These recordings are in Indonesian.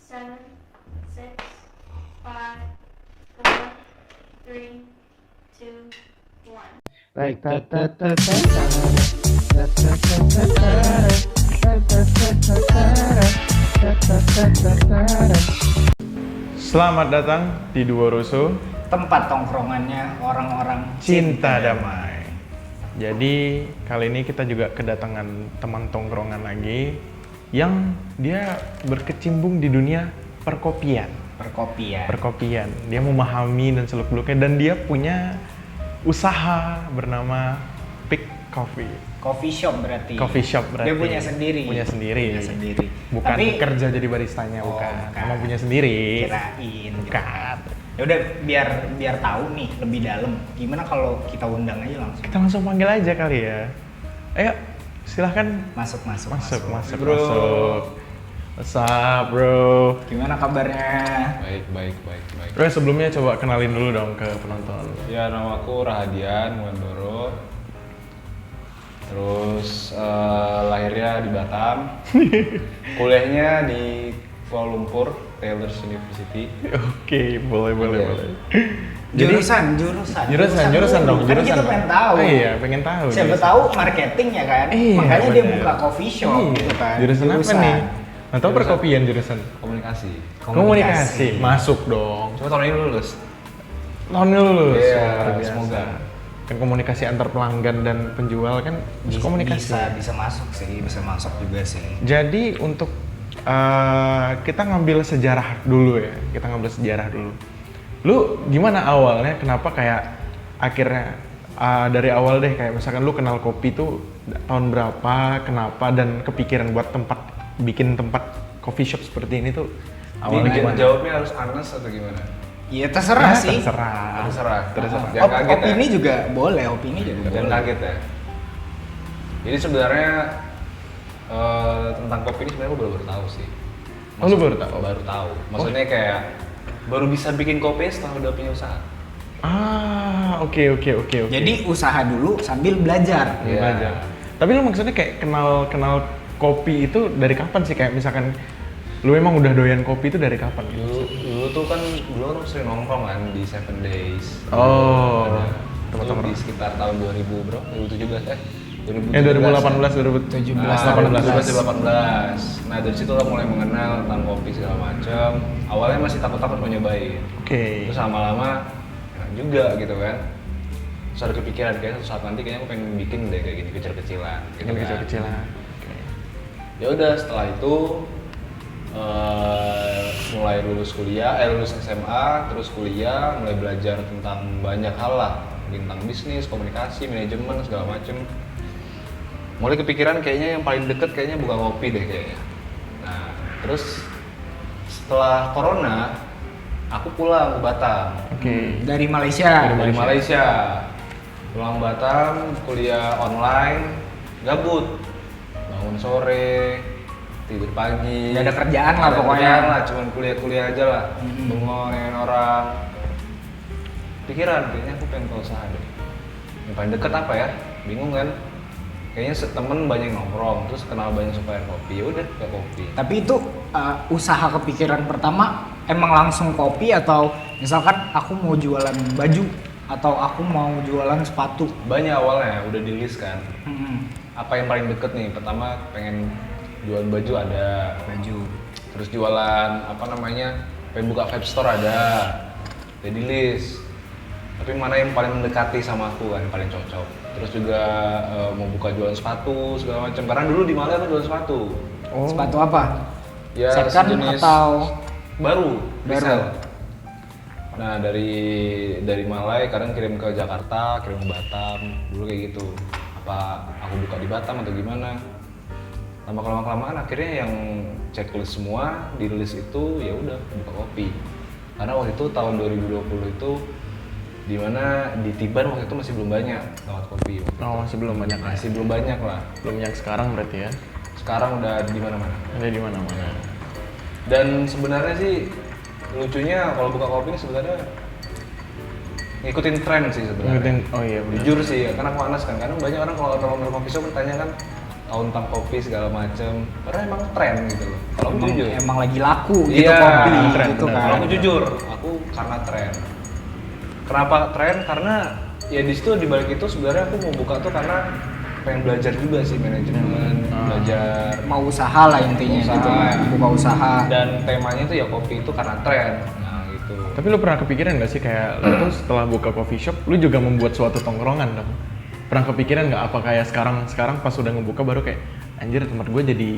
7, 6, 5, 4, 3, 2, 1. Like Selamat datang di Duo Rusuh, tempat tongkrongannya orang-orang Cinta Damai. Jadi kali ini kita juga kedatangan teman tongkrongan lagi yang dia berkecimpung di dunia perkopian. Perkopian. Dia memahami dan seluk-beluknya dan dia punya usaha bernama Pick Coffee. Coffee shop berarti. Dia punya sendiri. Punya sendiri. Bukan Tapi kerja jadi baristanya, bukan. bukan. Emang punya sendiri. Kirain. Bukan. Ya udah biar tahu nih lebih dalam. Gimana kalau kita undang aja langsung? Kita langsung panggil aja kali ya. Ayo, silahkan Masuk. bro. What's up, bro? Gimana kabarnya? Baik. Bro, sebelumnya coba kenalin dulu dong ke penonton. Ya, nama aku Rahadian Wandoro. Terus lahirnya di Batam. Kuliahnya di Kuala Lumpur, Taylor's University. Oke, boleh. Jurusan dong. Kan kita pengen tahu. Oh, iya, pengen tahu. Siapa tahu marketing ya kan? Iya, Makanya dia bener. buka coffee shop Iya. gitu kan. Jurusan apa nih? Atau perkopian jurusan? Komunikasi. Masuk dong. Cuma tahun ini lulus. Tahun ini lulus. Iya, Luar biasa. semoga. Kan komunikasi antar pelanggan dan penjual kan komunikasi. Bisa masuk juga sih. Jadi untuk kita ngambil sejarah dulu ya. Lu gimana awalnya? Kenapa kayak akhirnya dari awal deh kayak misalkan lu kenal kopi tuh tahun berapa? Kenapa dan kepikiran buat bikin tempat coffee shop seperti ini tuh awalnya Bikin gimana? jawabnya harus honest atau gimana? Iya terserah sih. Terserah. Jangan kaget ya. Opini juga boleh, opini juga Jangan boleh. kaget ya. Jadi sebenarnya tentang kopi ini sebenarnya aku baru tahu sih. Oh, lu baru tahu? Baru tahu. Maksudnya kayak baru bisa bikin kopi setelah udah punya usaha. Oke. Jadi usaha dulu sambil belajar. Iya. Belajar. Tapi lu maksudnya kayak kenal kopi itu dari kapan sih? Kayak misalkan lu emang udah doyan kopi itu dari kapan gitu? Dulu tuh kan sering nongkrong kan di 7 Days. Oh, Ada. teman-teman. Itu di sekitar tahun 2000 bro, 2017 2018, 2017, 2018. Nah dari situ lah mulai mengenal tentang kopi segala macam. Awalnya masih takut-takut mau nyobain. Oke. Terus lama-lama enak juga gitu kan. Terus ada kepikiran kayak suatu saat nanti kayaknya aku pengen bikin deh kayak gini kecil-kecilan. Gitu kan. Kecil-kecilan. Oke. Ya udah setelah itu mulai lulus SMA, terus kuliah, mulai belajar tentang banyak hal lah, tentang bisnis, komunikasi, manajemen segala macem. Mulai kepikiran kayaknya yang paling deket kayaknya buka kopi deh kayaknya. Nah, terus setelah corona, aku pulang ke Batam. Oke. Dari Malaysia. Dari Malaysia. Pulang Batam, kuliah online, gabut. Bangun sore, tidur pagi. Nggak ada kerjaan lah Nggak ada pokoknya. kerjaan lah, cuman kuliah aja lah. Bengong dengan orang. Pikiran, kayaknya aku pengen ke usaha deh. Yang paling deket apa ya? Bingung kan? Kayaknya temen banyak nongkrong, terus kenal banyak supplier kopi, ya udah ke kopi. Tapi itu usaha kepikiran pertama emang langsung kopi atau misalkan aku mau jualan baju atau aku mau jualan sepatu. Banyak awalnya, udah di list kan. Hmm, Apa yang paling deket nih? Pertama pengen jualan baju ada. baju. Terus jualan pengen buka vape store ada. Jadi list. Tapi mana yang paling mendekati sama aku kan, yang paling cocok. Terus juga mau buka jualan sepatu segala macam. Karena dulu di Malaysia aku jualan sepatu. Oh. Sepatu apa? Ya Second sejenis atau baru. Baru. resell. Nah dari Malai kadang kirim ke Jakarta, kirim ke Batam, dulu kayak gitu. Apa aku buka di Batam atau gimana? Lama kelamaan akhirnya yang checklist semua di list itu ya udah buka kopi. Karena waktu itu tahun 2020 itu dimana di Tiban waktu itu masih belum banyak tempat kopi. Oh, masih belum banyak. Masih belum banyak lah. Belum yang sekarang berarti ya. Sekarang udah di mana-mana. Ada di mana-mana. Dan sebenarnya sih lucunya kalau buka kopi ini sebenarnya ngikutin tren sih sebenarnya. Oh iya benar. Jujur sih, karena aku honest kan, karena banyak orang kalau nongkrong kopi shop bertanya kan tahu tentang kopi segala macem. Karena emang tren gitu loh. Kalau aku jujur. Emang lagi laku gitu Iya, kopi tren, gitu benar. kan. Kalau aku jujur, aku karena tren. Kenapa tren? Karena ya di situ di balik itu sebenarnya aku mau buka tuh karena pengen belajar juga sih manajemen, belajar Mau usaha lah intinya Usaha. gitu kan. Buka usaha. dan temanya itu ya kopi itu karena tren. Nah, gitu. Tapi lu pernah kepikiran nggak sih kayak lu tuh setelah buka coffee shop, lu juga membuat suatu tongkrongan dong? Pernah kepikiran nggak apa kayak sekarang pas udah ngebuka baru kayak anjir tempat gue jadi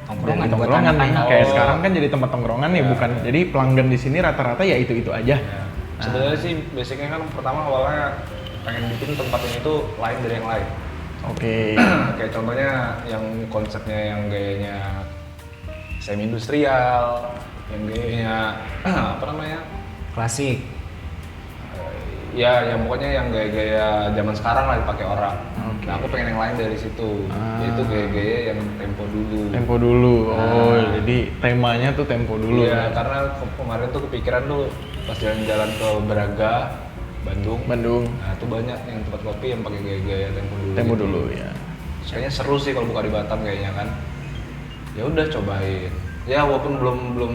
Tongkrongan jadi buat tongkrongan nih. anak-anak. Kayak Oh. sekarang kan jadi tempat tongkrongan nih, Ya. bukan jadi pelanggan di sini rata-rata ya itu aja. Ya. Sebenarnya sih basicnya kan pertama awalnya pengen bikin tempat ini tuh lain dari yang lain. Oke. Kayak contohnya yang konsepnya yang gayanya semi industrial, yang gayanya apa namanya? Klasik. Ya, yang pokoknya yang gaya-gaya zaman sekarang lah dipakai orang. Oke. Nah, aku pengen yang lain dari situ. Ah. Yaitu gaya-gaya yang tempo dulu. Tempo dulu. Oh, Nah. jadi temanya tuh tempo dulu. Iya, karena kemarin tuh kepikiran tuh pas jalan-jalan ke Braga, Bandung. Bandung. Nah, itu banyak yang tempat kopi yang pakai gaya-gaya tempo dulu. Tempo gitu. dulu ya. Kayaknya seru sih kalau buka di Batam kayaknya kan. Ya udah cobain. Ya walaupun belum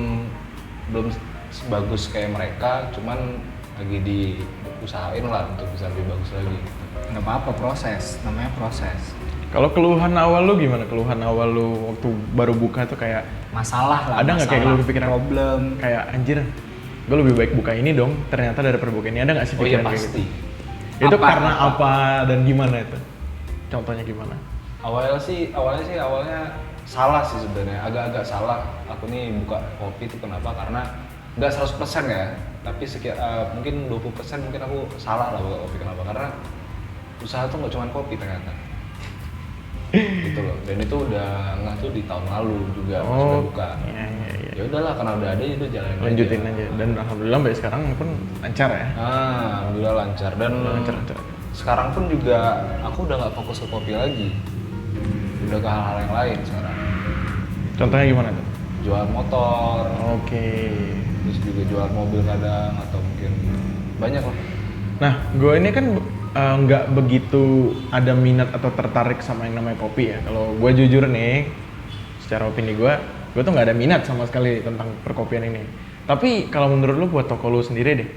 sebagus kayak mereka, cuman lagi diusahain lah untuk bisa lebih bagus lagi. Nggak apa-apa, proses. Namanya proses. Kalau keluhan awal lu gimana? Keluhan awal lu waktu baru buka tuh kayak Masalah lah. Ada nggak kayak masalah, lu kepikiran? problem? kayak anjir, gue lebih baik buka ini dong. Ternyata daripada buka ini ada nggak sih Oh iya pikiran kayak pasti. gitu? Itu Apa? karena apa dan gimana itu? Contohnya gimana? Awalnya salah sih sebenarnya, agak-agak salah. Aku nih buka kopi itu kenapa? Karena nggak 100% ya, tapi mungkin 20% mungkin aku salah lah buka kopi. Kenapa? Karena usaha tuh nggak cuma kopi ternyata. Gitu loh. Dan itu udah nggak tuh di tahun lalu juga pas udah buka. Iya. Ya udahlah karena udah ada ya udah jalanin Lanjutin aja. Dan alhamdulillah sampai sekarang pun lancar ya. Alhamdulillah lancar dan Lancar. sekarang pun juga aku udah nggak fokus ke kopi lagi, udah ke hal-hal yang lain sekarang. Contohnya gimana tuh? Jual motor, Oke. terus juga jual mobil kadang atau mungkin banyak lah. Nah, gue ini kan nggak begitu ada minat atau tertarik sama yang namanya kopi ya. Kalau gue jujur nih, secara opini gue tuh nggak ada minat sama sekali tentang perkopian ini. Tapi kalau menurut lu buat toko lu sendiri deh,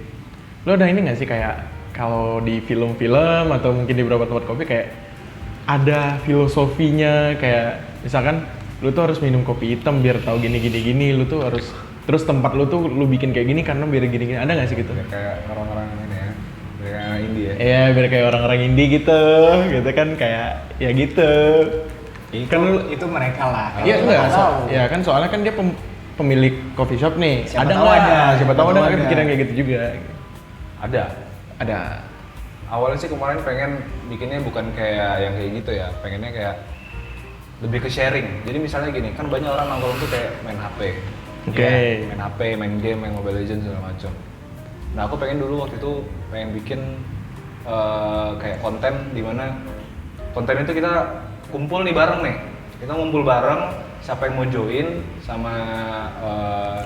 lu ada ini nggak sih kayak kalau di film-film atau mungkin di beberapa tempat kopi kayak ada filosofinya kayak misalkan lu tuh harus minum kopi hitam biar tahu gini, lu tuh harus terus tempat lu tuh lu bikin kayak gini karena biar gini, ada nggak sih gitu? Kayak orang-orang ini ya, kayak indie ya. Iya, biar kayak orang-orang indie gitu kan kayak ya gitu. Itu mereka lah. Iya Kita enggak, nggak tahu. ya kan soalnya kan dia pemilik coffee shop nih. Siapa ada tahu nggak? ada, Siapa tahu ada nggak ada. kepikiran kayak gitu juga. Ada. Ada. Awalnya sih kemarin pengen bikinnya bukan kayak yang kayak gitu ya, pengennya kayak lebih ke sharing. Jadi misalnya gini, kan banyak orang nongkrong tuh kayak main HP. Oke. Ya, main HP, main game, main Mobile Legends segala macam. Nah, aku pengen dulu waktu itu pengen bikin kayak konten di mana konten itu kita kumpul nih bareng nih. Kita ngumpul bareng, siapa yang mau join sama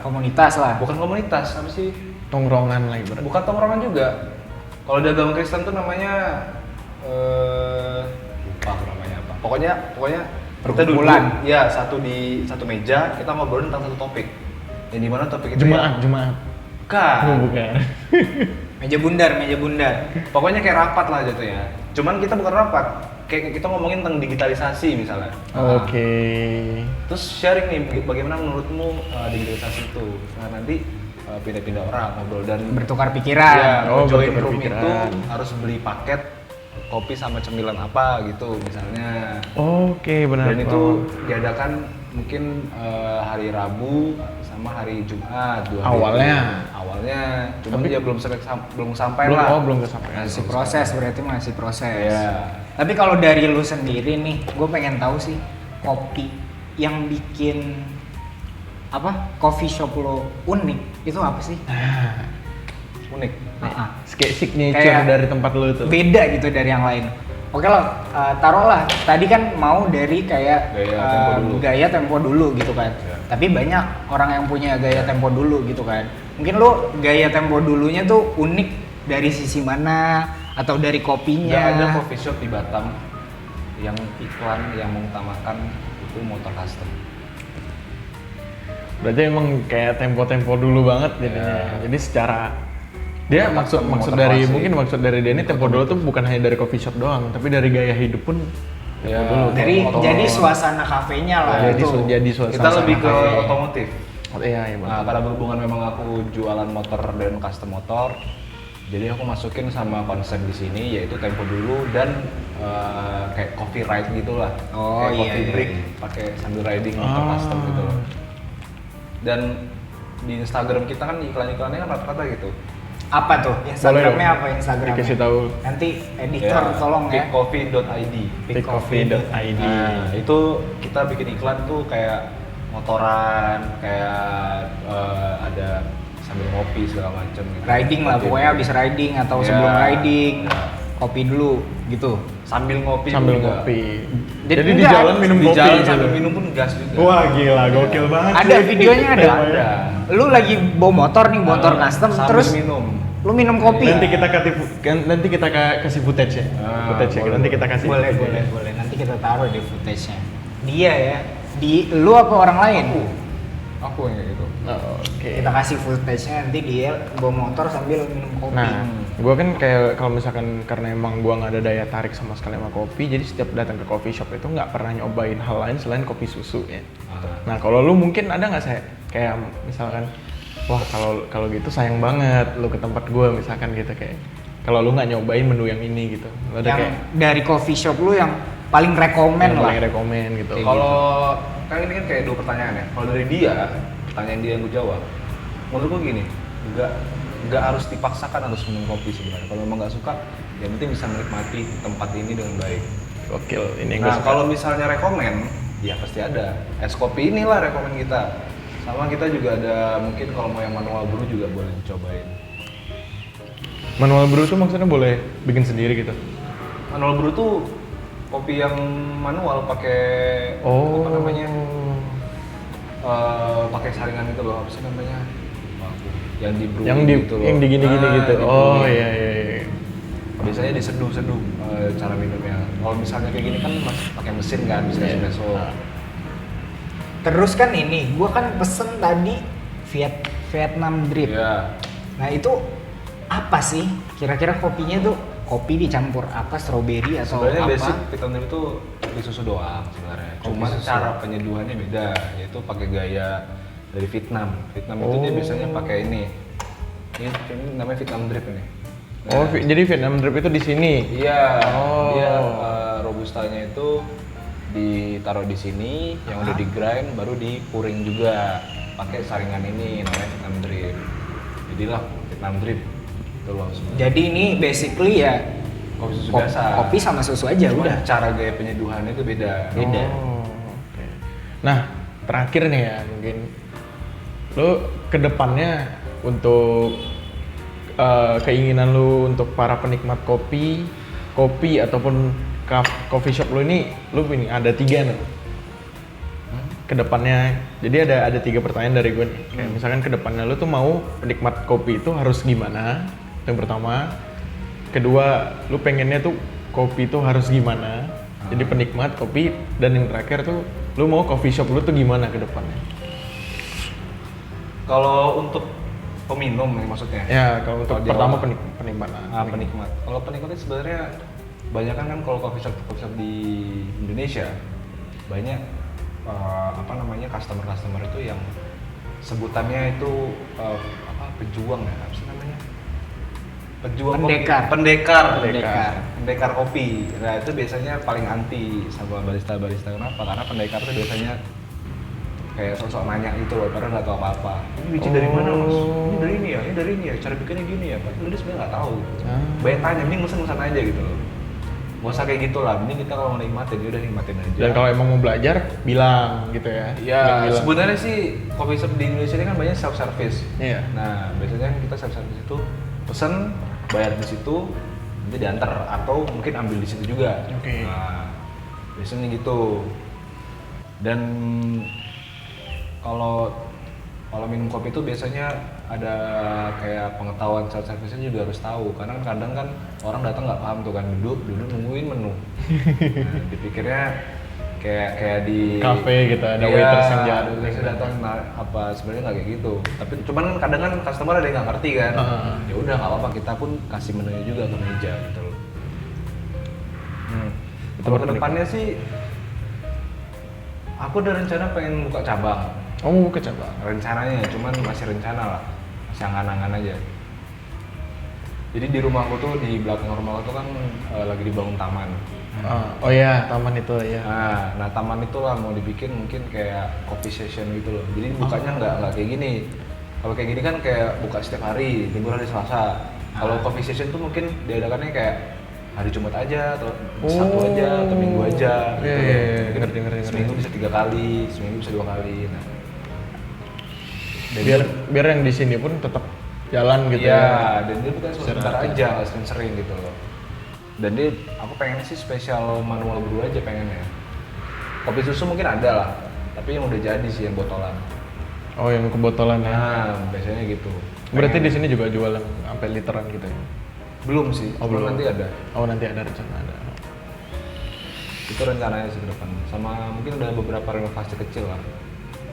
Komunitas lah. bukan komunitas, apa sih? Tongkrongan lah ibarat. Bukan tongkrongan juga. Kalau di agama Kristen tuh namanya lupa aku namanya apa. Pokoknya kita duduk, Perkumpulan. ya satu meja kita ngobrolin tentang satu topik. Yang dimana topik itu Jemaat. Bukan. Oh, bukan. Meja bundar. Pokoknya kayak rapat lah jatuhnya. Cuman kita bukan rapat. Kayak kita ngomongin tentang digitalisasi misalnya. Oke. Terus sharing nih bagaimana menurutmu digitalisasi itu. Nah, nanti pindah-pindah orang ngobrol dan Bertukar pikiran. ya, Oh, join bertukar room itu pikiran. harus beli paket kopi sama cemilan apa gitu misalnya. Oke, benar. Dan itu diadakan mungkin hari Rabu sama hari Jumat 2 hari. Awalnya cuma Tapi- dia belum sampai lah. belum kesampaian. Masih proses, berarti masih proses. Iya. Tapi kalau dari lu sendiri nih, gue pengen tahu sih kopi yang bikin apa coffee shop lo unik itu apa sih? Unik. Kayak signature Kayak dari tempat lu itu. Beda gitu dari yang lain. Oke lah, taruhlah tadi kan mau dari kayak Gaya tempo dulu. gitu kan. Ya. Tapi banyak orang yang punya gaya tempo dulu gitu kan. Mungkin lo gaya tempo dulunya tuh unik dari sisi mana atau dari kopinya? Nggak ada coffee shop di Batam yang iklan yang mengutamakan itu motor custom. Berarti emang kayak tempo-tempo dulu banget jadinya. Ya. Jadi secara dia Motor maksud custom, dari motor mungkin klasik. maksud dari dia ini tempo dulu tuh bukan hanya dari coffee shop doang, tapi dari gaya hidup pun Ya, tempo dulu. Dari motor. jadi suasana kafenya lah jadi itu. jadi suasana. Kita lebih ke kafe. otomotif. Iya, iya Nah, betul. karena berhubungan memang aku jualan motor dan custom motor, jadi aku masukin sama konsep di sini yaitu tempo dulu dan kayak coffee ride gitulah. Oh, kayak iya, coffee iya, break iya. pakai sambil riding motor Ah. custom gitu loh. Dan di Instagram kita kan iklan-iklannya kan rata-rata gitu. Apa tuh? Instagramnya dong. apa Instagramnya? Dikasih tahu. Nanti editor tolong ya. Pickcoffee.id. Pickcoffee.id. Nah, itu kita bikin iklan tuh kayak motoran, kayak ada sambil ngopi segala macam gitu. Riding lah, pokoknya habis riding atau Ya, sebelum riding, ya. kopi dulu gitu. Sambil ngopi Sambil juga. ngopi. Jadi Jadi di enggak, jalan minum Di kopi jalan gitu. sambil minum pun gas juga. Wah, gila, gokil banget. Ada videonya ada. Ada. Lu lagi bawa motor nih, motor custom, Sambil terus minum. lu minum kopi. Nanti kita kasih footage ya. Ah, Footage ya. boleh, Nanti kita kasih. Boleh, boleh, boleh. Nanti kita taruh di footage-nya. Dia ya. Di lu apa orang lain? Aku yang kayak gitu. Oh, oke. Kita kasih footage-nya nanti dia bawa motor sambil minum kopi. Nah, gue kan kayak kalau misalkan karena emang gue nggak ada daya tarik sama sekali sama kopi, jadi setiap datang ke coffee shop itu nggak pernah nyobain hal lain selain kopi susu ya. Nah, kalau lu mungkin ada nggak saya kayak misalkan, wah kalau gitu sayang banget lu ke tempat gue misalkan gitu kayak, kalau lu nggak nyobain menu yang ini gitu, lu ada yang kayak dari coffee shop lu yang paling rekomen yang lah. paling rekomen gitu. Kayak Kalau kan ini kan kayak dua pertanyaan ya. Kalau dari dia, pertanyaan dia yang gue jawab, menurut gue gini, nggak harus dipaksakan harus minum kopi sebenarnya. Kalau memang nggak suka, yang penting bisa menikmati tempat ini dengan baik. Gokil ini yang Nah, gue suka. kalau misalnya rekomen, ya pasti ada. Es kopi inilah rekomen kita. Sama kita juga ada, mungkin kalau mau yang manual brew juga boleh dicobain. Manual brew tuh maksudnya boleh bikin sendiri gitu. Manual brew tuh kopi yang manual pakai apa namanya? Pakai saringan itu loh, apa sih namanya? Lupa aku. Yang di brew gitu loh. yang digini-gini Nah, gitu. di Oh brewing. iya iya iya. Biasanya diseduh-seduh cara minumnya. Kalau misalnya kayak gini kan masih pakai mesin kan, bisa Iya. espresso. Nah. Terus kan ini, gua kan pesen tadi Vietnam drip. Iya. Nah itu apa sih? Kira-kira kopinya tuh kopi dicampur apa? Stroberi atau Sebenarnya apa? basic Vietnam drip itu kopi susu doang sebenarnya. Kopi Cuma susu. cara penyeduhannya beda, yaitu pakai gaya dari Vietnam. Vietnam itu dia biasanya pakai ini. Ini namanya Vietnam drip ini. Oh, jadi Vietnam drip itu di sini. Iya. Oh. Dia robustanya itu ditaruh di sini, yang udah di grind baru dipuring juga pakai saringan ini namanya Vietnam drip. Jadilah Vietnam drip. Itu loh sebenarnya. Jadi ini basically ya Kopi susu ko- biasa. kopi sama susu aja Cuma udah. cara gaya penyeduhannya itu beda. Oh, oke. Nah, terakhir nih ya mungkin lo kedepannya untuk keinginan lo untuk para penikmat kopi ataupun coffee shop lo ini, lo ini ada 3 nih. Kedepannya, jadi ada 3 pertanyaan dari gue nih. Kayak misalkan kedepannya lo tuh mau penikmat kopi itu harus gimana? Yang pertama. Kedua, lu pengennya tuh kopi tuh harus gimana? Jadi penikmat kopi, dan yang terakhir tuh lu mau coffee shop lu tuh gimana ke depannya? Kalau untuk peminum nih maksudnya. Ya, kalau untuk Kalau pertama dia- penikmat. penikmat. Kalau penikmatnya sebenarnya banyak kan kalau coffee shop di Indonesia banyak apa namanya customer itu yang sebutannya itu apa pejuang ya, apa sih namanya? Pejuang Pendekar. kopi. Pendekar. Pendekar. Pendekar kopi. Nah, itu biasanya paling anti sama barista-barista. Kenapa? Karena pendekar itu biasanya kayak sosok nanya gitu loh, padahal nggak tahu apa-apa. Ini biji dari mana mas? Ini dari ini ya, ini dari ini ya. Cara bikinnya gini ya, padahal dia sebenarnya nggak tahu. Banyak tanya, mending mesen aja gitu loh. Gak usah kayak gitu lah, mending kita kalau mau nikmatin, ya udah nikmatin aja. Dan kalau emang mau belajar, bilang gitu ya. Ya, Bilang. sebenarnya sih coffee shop di Indonesia ini kan banyak self service. Iya. Nah, biasanya kita self service itu pesen, bayar di situ, nanti diantar atau mungkin ambil di situ juga. Oke. Nah, biasanya gitu. Dan kalau kalau minum kopi itu biasanya ada kayak pengetahuan self service-nya juga harus tahu, karena kadang kan orang datang nggak paham tuh kan, duduk nungguin menu. Nah, dipikirnya kayak di Cafe gitu, ada iya, waiters yang ada waiters yang datang, nah, apa sebenarnya nggak kayak gitu. Tapi cuman kadang kan customer ada yang nggak ngerti kan. Ya udah nggak apa-apa, kita pun kasih menunya juga ke meja gitu loh. Kalau kedepannya sih aku ada rencana pengen buka cabang. Oh, buka cabang. Rencananya, cuman masih rencana lah, masih angan-angan aja. Jadi di rumah aku tuh, di belakang rumah aku tuh kan lagi dibangun taman. Oh iya, taman itu ya. Nah taman itu lah mau dibikin mungkin kayak coffee session gitu loh. Jadi bukanya nggak kayak gini. Kalau kayak gini kan kayak buka setiap hari, libur hari Selasa. Kalau coffee session tuh mungkin diadakannya kayak hari Jumat aja, atau Sabtu aja, atau Minggu aja. Iya, gitu iya, loh. iya, Mungkin ngerti. seminggu bisa 3 kali, seminggu bisa 2 kali. Nah, dan Biar yang di sini pun tetap jalan gitu iya, ya. dan dia bukan sebentar aja, nggak sering gitu loh. Dan dia, aku pengen sih spesial manual brew aja pengennya. Kopi susu mungkin ada lah, tapi yang udah jadi sih yang botolan. Oh, yang kebotolan ya. Nah, biasanya gitu. Berarti di Pengen. sini juga jual yang sampai literan gitu ya. Belum sih, Oh, belum. nanti ada. Oh, nanti ada rencana ada. Itu rencananya sih ke depan. Sama mungkin ada beberapa renovasi kecil lah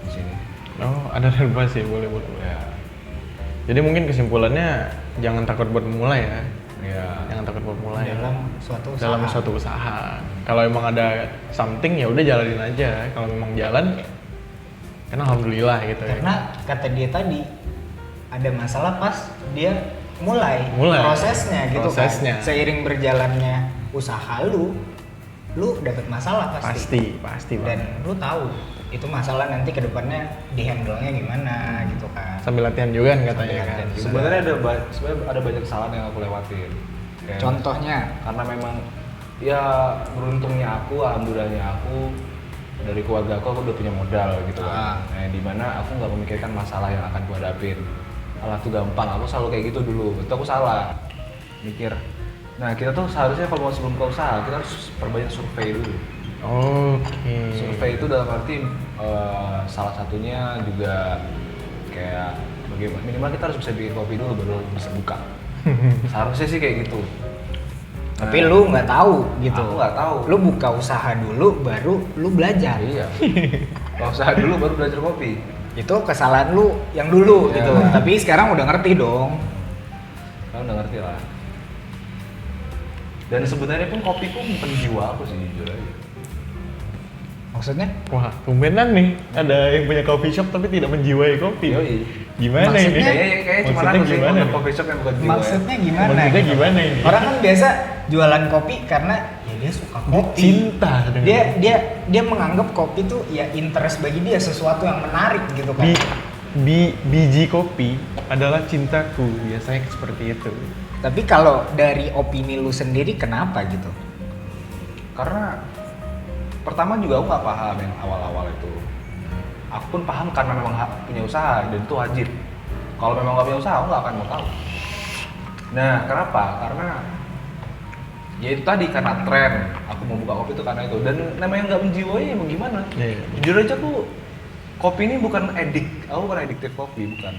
di sini. Oh, ada renovasi, boleh. Ya, Jadi mungkin kesimpulannya jangan takut buat memulai ya. ya. Jangan takut buat mulai dalam suatu usaha. dalam suatu usaha. Kalau emang ada something ya udah jalanin aja. Kalau memang jalan, kan alhamdulillah gitu ya. Karena kata dia tadi ada masalah pas dia mulai. prosesnya gitu Prosesnya. kan. Seiring berjalannya usaha lu dapat masalah pasti. Pasti Dan Bang. lu tahu itu masalah nanti kedepannya di handle-nya gimana gitu kan. Sambil latihan juga kan katanya Sambil kan. latihan juga. Sebenarnya ada banyak kesalahan yang aku lewatin. Kayak- Contohnya karena memang ya beruntungnya aku, alhamdulillahnya aku dari keluarga aku udah punya modal gitu kan. Nah, di mana aku nggak memikirkan masalah yang akan ku hadapin. Alah tuh gampang, aku selalu kayak gitu dulu. Itu aku salah mikir. Nah, kita tuh seharusnya kalau mau sebelum ke usaha kita harus perbanyak survei dulu. Oke. Survei itu dalam arti salah satunya juga kayak bagaimana minimal kita harus bisa bikin kopi dulu baru bisa buka. Seharusnya sih kayak gitu. tapi Nah, lu nggak tahu gitu. Aku nggak tahu. Lu buka usaha dulu baru lu belajar. Iya. Kalau usaha dulu baru belajar kopi. Itu kesalahan lu yang dulu Ya. gitu. Tapi sekarang udah ngerti dong. Kalian udah ngerti lah. Dan sebenarnya pun kopi pun bukan jiwa aku sih jujur aja. Maksudnya? Wah, tumbenan nih. Ada yang punya coffee shop tapi tidak menjiwai kopi. Yoi. Gimana Maksudnya? ini? Kayaknya cuma Maksudnya aku sih gimana kalau nih? coffee shop yang bukan jiwa. Maksudnya gimana? Maksudnya gitu? gimana ini? Orang kan biasa jualan kopi karena ya dia suka kopi. Cinta dengan Dia menganggap kopi tuh ya interest bagi dia, sesuatu yang menarik gitu kan. biji kopi adalah cintaku, biasanya seperti itu. Tapi kalau dari opini lu sendiri kenapa gitu? Karena pertama juga aku nggak paham yang awal-awal itu. Aku pun paham karena memang punya usaha dan itu wajib. Kalau memang nggak punya usaha, aku nggak akan mau tahu. Nah, kenapa? Karena ya itu tadi karena tren. Aku mau buka kopi itu karena itu. Dan namanya nggak menjiwai ya mau gimana? Iya. Jujur aja aku kopi ini bukan edik. Aku bukan addicted kopi, bukan.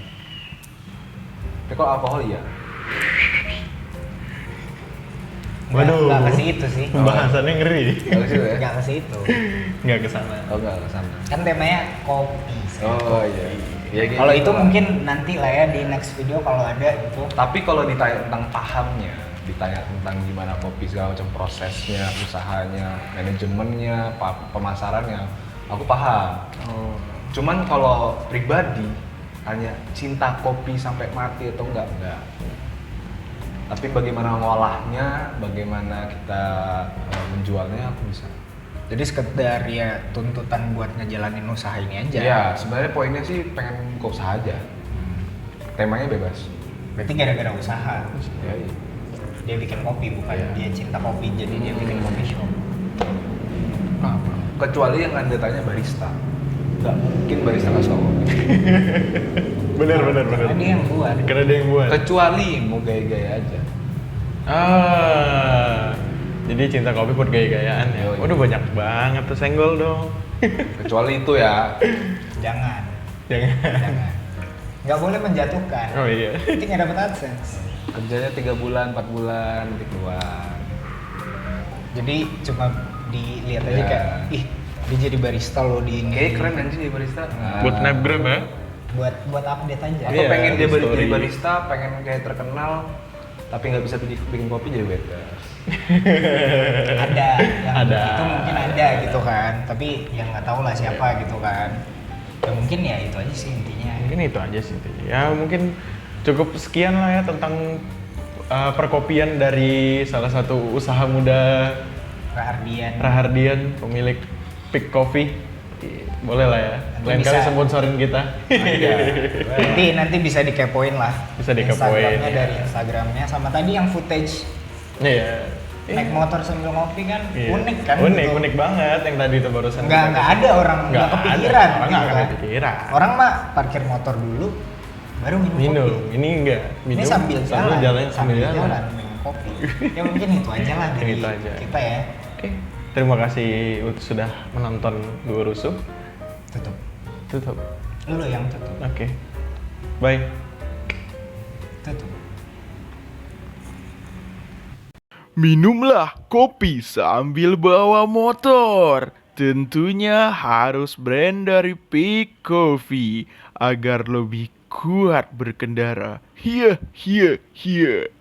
Tapi kalau alkohol iya. Waduh. Nggak ke situ sih. Pembahasannya ngeri. Kalau gitu ya. Nggak ke situ. Nggak kesana. Oh nggak ke sana. Kan temanya kopi. Oh iya. Ya, kayak Kalau gitu itu lah. mungkin nanti lah ya di next video kalau ada itu. Tapi kalau ditanya tentang pahamnya, ditanya tentang gimana kopi segala macam prosesnya, usahanya, manajemennya, pemasarannya, aku paham. Oh. Cuman kalau pribadi hanya cinta kopi sampai mati atau enggak. Tapi bagaimana ngolahnya, bagaimana kita menjualnya aku bisa. Jadi sekedar ya tuntutan buat ngejalanin usaha ini aja. Ya, sebenarnya poinnya sih pengen buka usaha aja. Temanya bebas. Berarti gara-gara usaha. Ya, iya. Dia bikin kopi bukan Iya. dia cinta kopi jadi dia bikin kopi shop. Kecuali yang anda tanya barista. Nggak mungkin barista nggak suka kopi. Bener. Karena dia yang buat. Karena dia yang buat. Kecuali mau gaya-gaya aja. Jadi cinta kopi buat gaya-gayaan ya. Yoi. Udah banyak banget tuh senggol dong. Kecuali itu ya. Jangan. Jangan. Jangan. nggak boleh menjatuhkan. Oh iya. Nanti nggak dapat AdSense. Kerjanya 3 bulan, 4 bulan, nanti keluar. Jadi cuma dilihat aja Ya. kayak, ih dia jadi barista loh di ini. Kayaknya keren anjing jadi barista. Buat snapgram ya. Buat update aja. Atau Iya, pengen dia story. jadi barista, pengen kayak terkenal, tapi nggak bisa bikin kopi jadi waiters. Ada yang Ada. itu mungkin ada gitu kan, tapi yang nggak tahu lah siapa gitu kan. Ya mungkin ya itu aja sih intinya. Mungkin itu aja sih intinya. Ya mungkin cukup sekian lah ya tentang perkopian dari salah satu usaha muda Rahardian. Rahardian, pemilik Pick Coffee. Boleh lah ya. Nanti Lain kali bisa. sponsorin kita. Nanti bisa dikepoin lah. Bisa dikepoin, Instagramnya ya. dari Instagramnya sama tadi yang footage Iya. naik motor sambil ngopi kan Iya. unik kan. Unik, gitu. unik banget yang tadi itu barusan. Nggak ada orang nggak kepikiran. Orang gitu nggak kan. kepikiran. Orang mah parkir motor dulu baru minum, Minum, kopi. ini enggak. Ini Minum sambil jalan, sambil jalan. minum kopi. Ya mungkin itu aja lah dari Itu aja. kita ya. Oke. Terima kasih sudah menonton Dua Rusuh. Tutup. Tutup. Lu yang tutup. Oke. Bye. Tutup. Minumlah kopi sambil bawa motor. Tentunya harus brand dari Pick Coffee agar lebih kuat berkendara. Hiya, hiya, hiya.